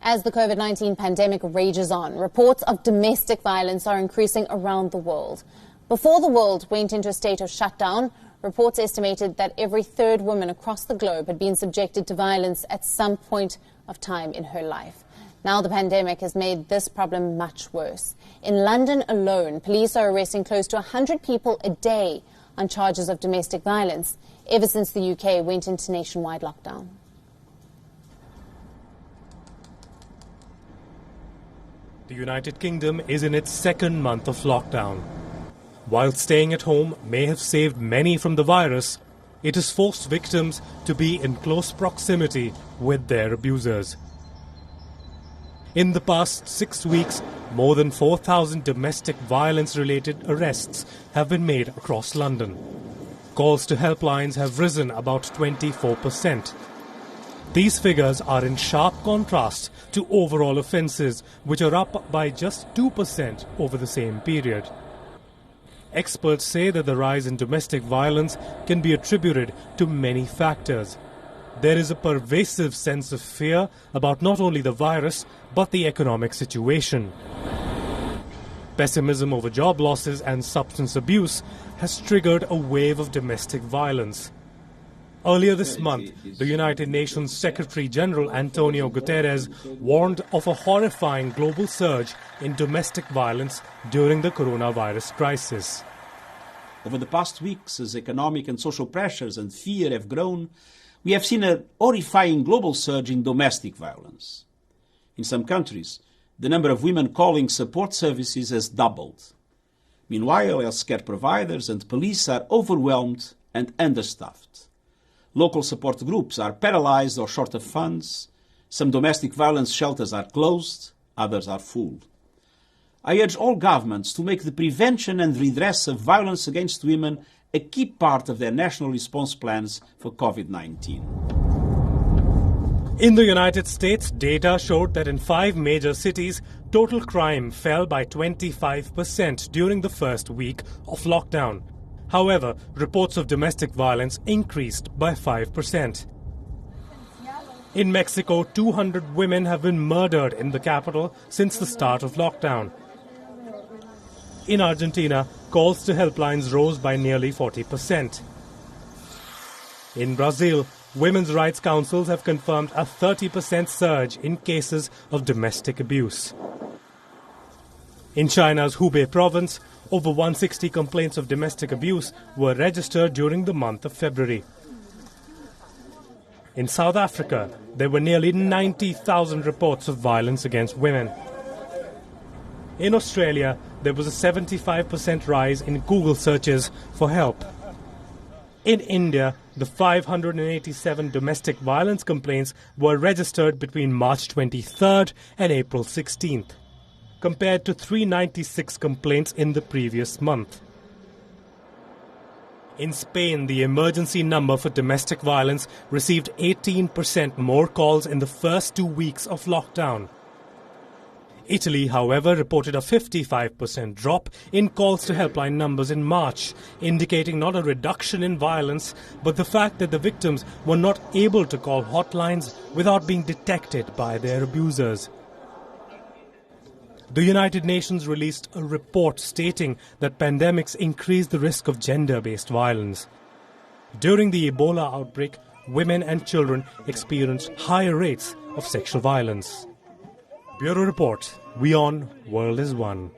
As the COVID-19 pandemic rages on, reports of domestic violence are increasing around the world. Before the world went into a state of shutdown, reports estimated that every third woman across the globe had been subjected to violence at some point of time in her life. Now the pandemic has made this problem much worse. In London alone, police are arresting close to 100 people a day on charges of domestic violence ever since the UK went into nationwide lockdown. The United Kingdom is in its second month of lockdown. While staying at home may have saved many from the virus, it has forced victims to be in close proximity with their abusers. In the past 6 weeks, more than 4,000 domestic violence-related arrests have been made across London. Calls to helplines have risen about 24%. These figures are in sharp contrast to overall offences, which are up by just 2% over the same period. Experts say that the rise in domestic violence can be attributed to many factors. There is a pervasive sense of fear about not only the virus, but the economic situation. Pessimism over job losses and substance abuse has triggered a wave of domestic violence. Earlier this month, the United Nations Secretary-General Antonio Guterres warned of a horrifying global surge in domestic violence during the coronavirus crisis. Over the past weeks, as economic and social pressures and fear have grown, we have seen a horrifying global surge in domestic violence. In some countries, the number of women calling support services has doubled. Meanwhile, healthcare providers and police are overwhelmed and understaffed. Local support groups are paralyzed or short of funds. Some domestic violence shelters are closed, others are full. I urge all governments to make the prevention and redress of violence against women a key part of their national response plans for COVID-19. In the United States, data showed that in 5 major cities, total crime fell by 25% during the first week of lockdown. However, reports of domestic violence increased by 5%. In Mexico, 200 women have been murdered in the capital since the start of lockdown. In Argentina, calls to helplines rose by nearly 40%. In Brazil, women's rights councils have confirmed a 30% surge in cases of domestic abuse. In China's Hubei province, over 160 complaints of domestic abuse were registered during the month of February. In South Africa, there were nearly 90,000 reports of violence against women. In Australia, there was a 75% rise in Google searches for help. In India, the 587 domestic violence complaints were registered between March 23rd and April 16th. Compared to 396 complaints in the previous month. In Spain, the emergency number for domestic violence received 18% more calls in the first 2 weeks of lockdown. Italy, however, reported a 55% drop in calls to helpline numbers in March, indicating not a reduction in violence, but the fact that the victims were not able to call hotlines without being detected by their abusers. The United Nations released a report stating that pandemics increase the risk of gender-based violence. During the Ebola outbreak, women and children experienced higher rates of sexual violence. Bureau Report, WION World is One.